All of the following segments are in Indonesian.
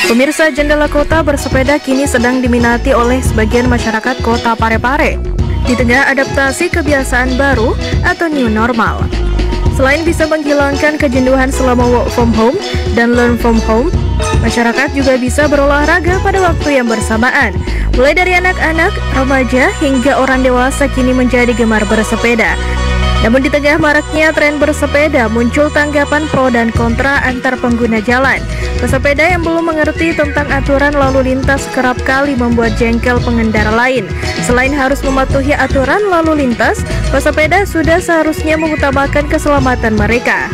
Pemirsa, jendela kota bersepeda kini sedang diminati oleh sebagian masyarakat kota Parepare di tengah adaptasi kebiasaan baru atau new normal. Selain bisa menghilangkan kejenuhan selama work from home dan learn from home, masyarakat juga bisa berolahraga pada waktu yang bersamaan. Mulai dari anak-anak, remaja, hingga orang dewasa kini menjadi gemar bersepeda. Namun di tengah maraknya tren bersepeda, muncul tanggapan pro dan kontra antar pengguna jalan. Pesepeda yang belum mengerti tentang aturan lalu lintas kerap kali membuat jengkel pengendara lain. Selain harus mematuhi aturan lalu lintas, pesepeda sudah seharusnya mengutamakan keselamatan mereka.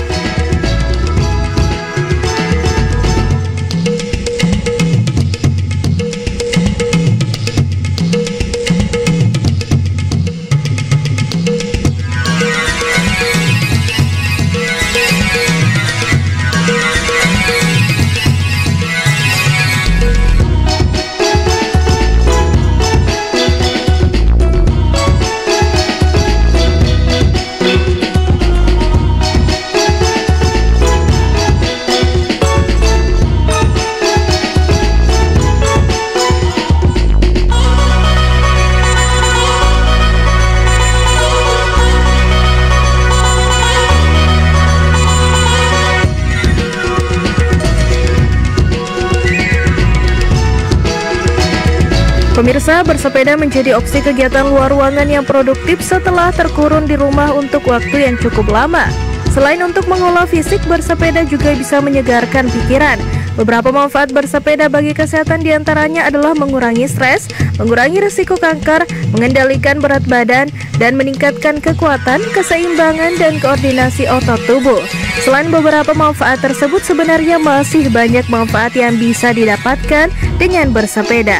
Pemirsa, bersepeda menjadi opsi kegiatan luar ruangan yang produktif setelah terkurun di rumah untuk waktu yang cukup lama. Selain untuk mengolah fisik, bersepeda juga bisa menyegarkan pikiran. Beberapa manfaat bersepeda bagi kesehatan diantaranya adalah mengurangi stres, mengurangi risiko kanker, mengendalikan berat badan, dan meningkatkan kekuatan, keseimbangan, dan koordinasi otot tubuh. Selain beberapa manfaat tersebut, sebenarnya masih banyak manfaat yang bisa didapatkan dengan bersepeda.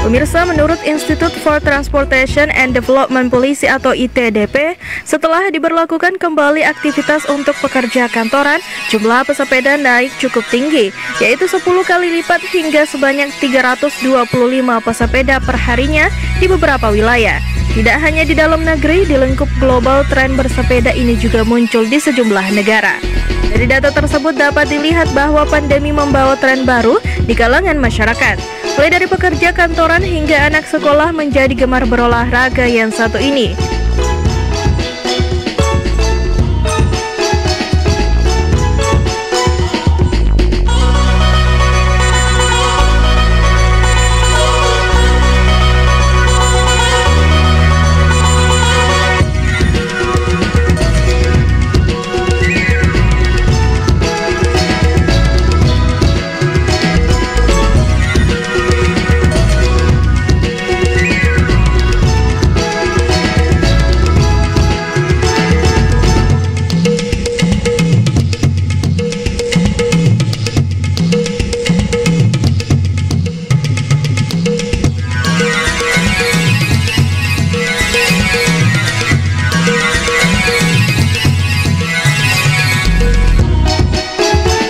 Pemirsa, menurut Institute for Transportation and Development Policy atau ITDP, setelah diberlakukan kembali aktivitas untuk pekerja kantoran, jumlah pesepeda naik cukup tinggi, yaitu 10 kali lipat hingga sebanyak 325 pesepeda per harinya di beberapa wilayah. Tidak hanya di dalam negeri, di lingkup global tren bersepeda ini juga muncul di sejumlah negara. Dari data tersebut dapat dilihat bahwa pandemi membawa tren baru di kalangan masyarakat. Mulai dari pekerja kantoran hingga anak sekolah menjadi gemar berolahraga yang satu ini.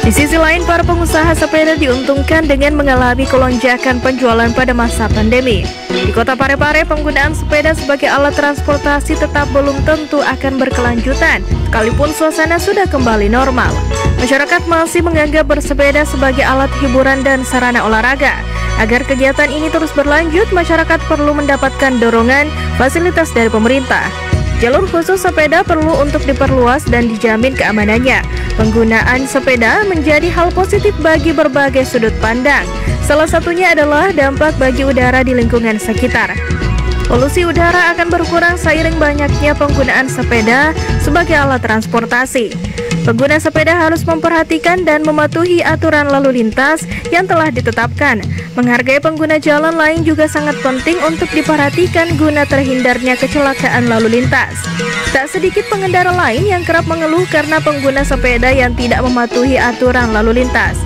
Di sisi lain, para pengusaha sepeda diuntungkan dengan mengalami kelonjakan penjualan pada masa pandemi. Di kota Parepare, penggunaan sepeda sebagai alat transportasi tetap belum tentu akan berkelanjutan, sekalipun suasana sudah kembali normal. Masyarakat masih menganggap bersepeda sebagai alat hiburan dan sarana olahraga. Agar kegiatan ini terus berlanjut, masyarakat perlu mendapatkan dorongan fasilitas dari pemerintah. Jalur khusus sepeda perlu untuk diperluas dan dijamin keamanannya. Penggunaan sepeda menjadi hal positif bagi berbagai sudut pandang. Salah satunya adalah dampak bagi udara di lingkungan sekitar. Polusi udara akan berkurang seiring banyaknya penggunaan sepeda sebagai alat transportasi. Pengguna sepeda harus memperhatikan dan mematuhi aturan lalu lintas yang telah ditetapkan. Menghargai pengguna jalan lain juga sangat penting untuk diperhatikan guna terhindarnya kecelakaan lalu lintas. Tak sedikit pengendara lain yang kerap mengeluh karena pengguna sepeda yang tidak mematuhi aturan lalu lintas.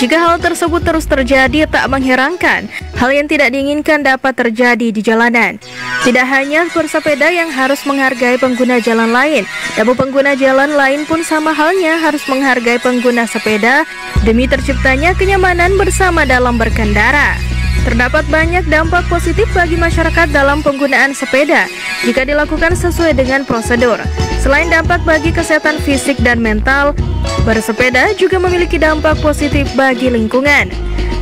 Jika hal tersebut terus terjadi, tak mengherankan hal yang tidak diinginkan dapat terjadi di jalanan. Tidak hanya bersepeda yang harus menghargai pengguna jalan lain, namun pengguna jalan lain pun sama halnya harus menghargai pengguna sepeda demi terciptanya kenyamanan bersama dalam berkendara. Terdapat banyak dampak positif bagi masyarakat dalam penggunaan sepeda jika dilakukan sesuai dengan prosedur. Selain dampak bagi kesehatan fisik dan mental, bersepeda juga memiliki dampak positif bagi lingkungan.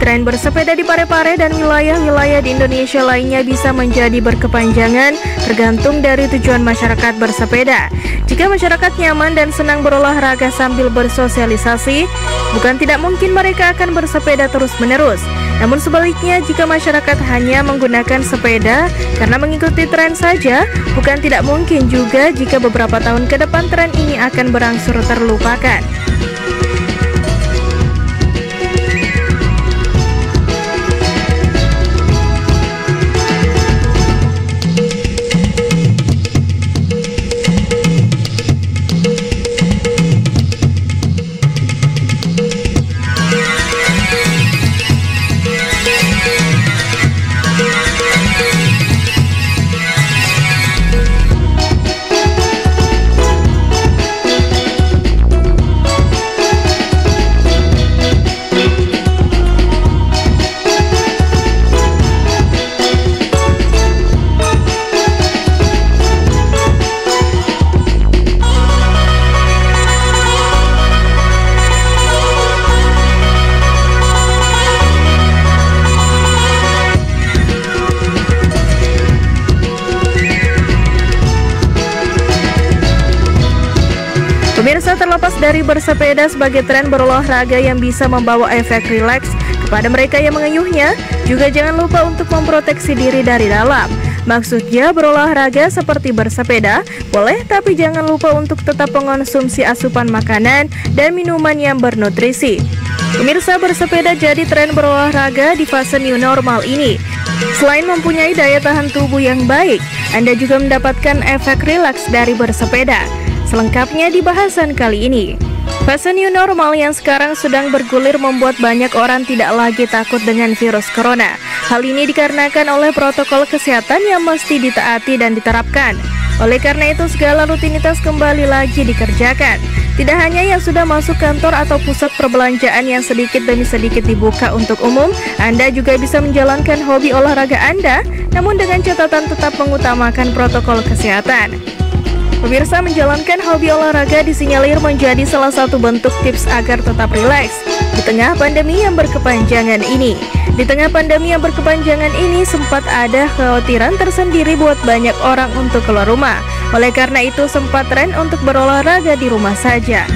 tren bersepeda di Parepare dan wilayah-wilayah di Indonesia lainnya bisa menjadi berkepanjangan tergantung dari tujuan masyarakat bersepeda. Jika masyarakat nyaman dan senang berolahraga sambil bersosialisasi, bukan tidak mungkin mereka akan bersepeda terus-menerus. Namun sebaliknya, jika masyarakat hanya menggunakan sepeda karena mengikuti tren saja, bukan tidak mungkin juga jika beberapa tahun ke depan tren ini akan berangsur terlupakan. Pemirsa, terlepas dari bersepeda sebagai tren berolahraga yang bisa membawa efek rileks kepada mereka yang mengayuhnya, juga jangan lupa untuk memproteksi diri dari dalam. Maksudnya berolahraga seperti bersepeda boleh, tapi jangan lupa untuk tetap mengonsumsi asupan makanan dan minuman yang bernutrisi. Pemirsa, bersepeda jadi tren berolahraga di fase new normal ini. Selain mempunyai daya tahan tubuh yang baik, Anda juga mendapatkan efek rileks dari bersepeda. Selengkapnya di bahasan kali ini. Fase new normal yang sekarang sedang bergulir membuat banyak orang tidak lagi takut dengan virus corona. Hal ini dikarenakan oleh protokol kesehatan yang mesti ditaati dan diterapkan. Oleh karena itu, segala rutinitas kembali lagi dikerjakan. Tidak hanya yang sudah masuk kantor atau pusat perbelanjaan yang sedikit demi sedikit dibuka untuk umum, Anda juga bisa menjalankan hobi olahraga Anda, namun dengan catatan tetap mengutamakan protokol kesehatan. Pemirsa, menjalankan hobi olahraga disinyalir menjadi salah satu bentuk tips agar tetap rileks di tengah pandemi yang berkepanjangan ini. Di tengah pandemi yang berkepanjangan ini sempat ada kekhawatiran tersendiri buat banyak orang untuk keluar rumah. Oleh karena itu sempat tren untuk berolahraga di rumah saja.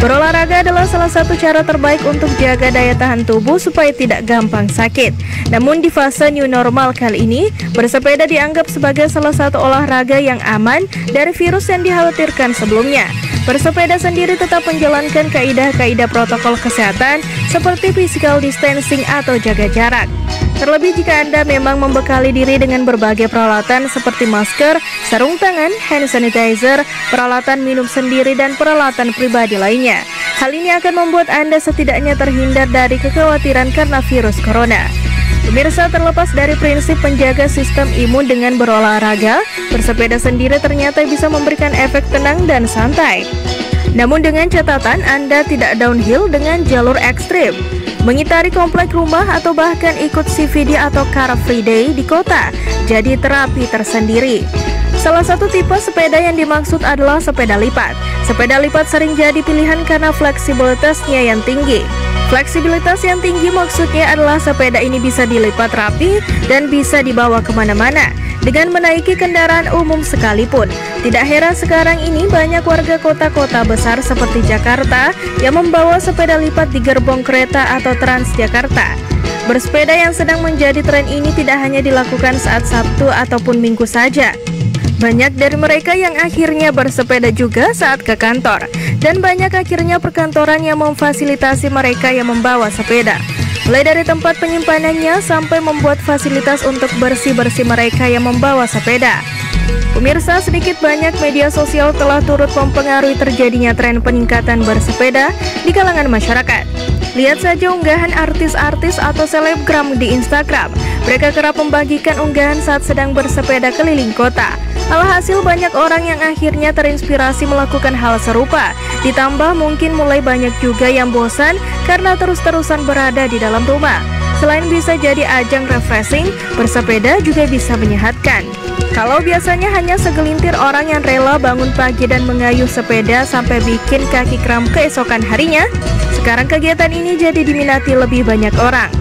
Berolahraga adalah salah satu cara terbaik untuk jaga daya tahan tubuh supaya tidak gampang sakit. Namun di fase new normal kali ini, bersepeda dianggap sebagai salah satu olahraga yang aman dari virus yang dikhawatirkan sebelumnya. Bersepeda sendiri tetap menjalankan kaidah-kaidah protokol kesehatan seperti physical distancing atau jaga jarak. Terlebih jika Anda memang membekali diri dengan berbagai peralatan seperti masker, sarung tangan, hand sanitizer, peralatan minum sendiri, dan peralatan pribadi lainnya. Hal ini akan membuat Anda setidaknya terhindar dari kekhawatiran karena virus corona. Pemirsa, terlepas dari prinsip menjaga sistem imun dengan berolahraga, bersepeda sendiri ternyata bisa memberikan efek tenang dan santai. Namun dengan catatan Anda tidak downhill dengan jalur ekstrim, mengitari komplek rumah, atau bahkan ikut CVD atau Car Free Day di kota, jadi terapi tersendiri. Salah satu tipe sepeda yang dimaksud adalah sepeda lipat. Sepeda lipat sering jadi pilihan karena fleksibilitasnya yang tinggi. Fleksibilitas yang tinggi maksudnya adalah sepeda ini bisa dilipat rapi dan bisa dibawa kemana-mana dengan menaiki kendaraan umum sekalipun. Tidak heran sekarang ini banyak warga kota-kota besar seperti Jakarta yang membawa sepeda lipat di gerbong kereta atau Transjakarta. Bersepeda yang sedang menjadi tren ini tidak hanya dilakukan saat Sabtu ataupun Minggu saja. Banyak dari mereka yang akhirnya bersepeda juga saat ke kantor, dan banyak akhirnya perkantoran yang memfasilitasi mereka yang membawa sepeda. Mulai dari tempat penyimpanannya sampai membuat fasilitas untuk bersih-bersih mereka yang membawa sepeda. Pemirsa, sedikit banyak media sosial telah turut mempengaruhi terjadinya tren peningkatan bersepeda di kalangan masyarakat. Lihat saja unggahan artis-artis atau selebgram di Instagram. Mereka kerap membagikan unggahan saat sedang bersepeda keliling kota. Alhasil banyak orang yang akhirnya terinspirasi melakukan hal serupa. Ditambah mungkin mulai banyak juga yang bosan karena terus-terusan berada di dalam rumah. Selain bisa jadi ajang refreshing, bersepeda juga bisa menyehatkan. Kalau biasanya hanya segelintir orang yang rela bangun pagi dan mengayuh sepeda sampai bikin kaki kram keesokan harinya, sekarang kegiatan ini jadi diminati lebih banyak orang.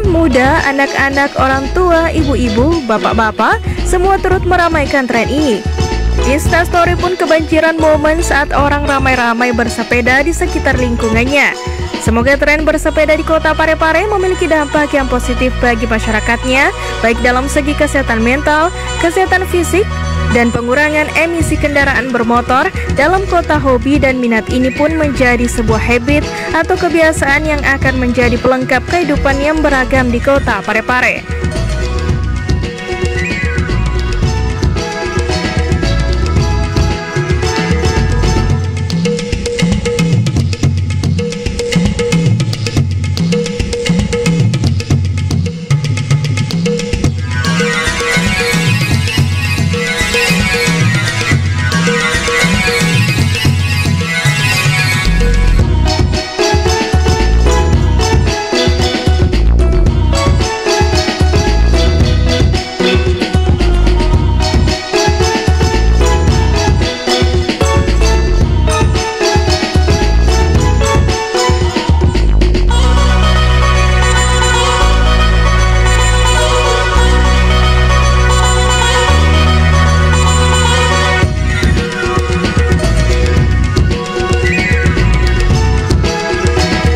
Muda, anak-anak, orang tua, ibu-ibu, bapak-bapak, semua turut meramaikan tren ini. Instastory pun kebanjiran momen saat orang ramai-ramai bersepeda di sekitar lingkungannya. Semoga tren bersepeda di kota Parepare memiliki dampak yang positif bagi masyarakatnya, baik dalam segi kesehatan mental, kesehatan fisik, dan pengurangan emisi kendaraan bermotor dalam kota. Hobi dan minat ini pun menjadi sebuah habit atau kebiasaan yang akan menjadi pelengkap kehidupan yang beragam di kota Parepare.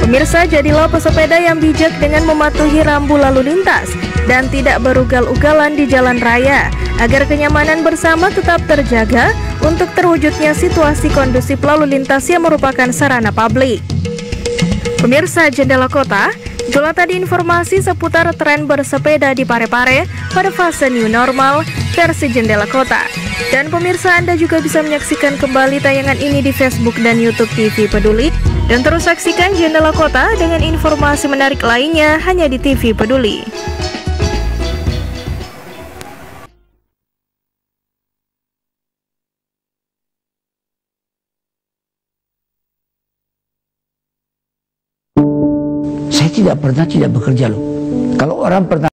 Pemirsa, jadilah pesepeda yang bijak dengan mematuhi rambu lalu lintas dan tidak berugal-ugalan di jalan raya, agar kenyamanan bersama tetap terjaga untuk terwujudnya situasi kondusif lalu lintas yang merupakan sarana publik. Pemirsa Jendela Kota, itulah tadi informasi seputar tren bersepeda di Parepare pada fase new normal versi Jendela Kota. Dan pemirsa, Anda juga bisa menyaksikan kembali tayangan ini di Facebook dan YouTube TV Peduli. Dan terus saksikan Jendela Kota dengan informasi menarik lainnya hanya di TV Peduli. Saya tidak pernah tidak bekerja loh. Kalau orang pernah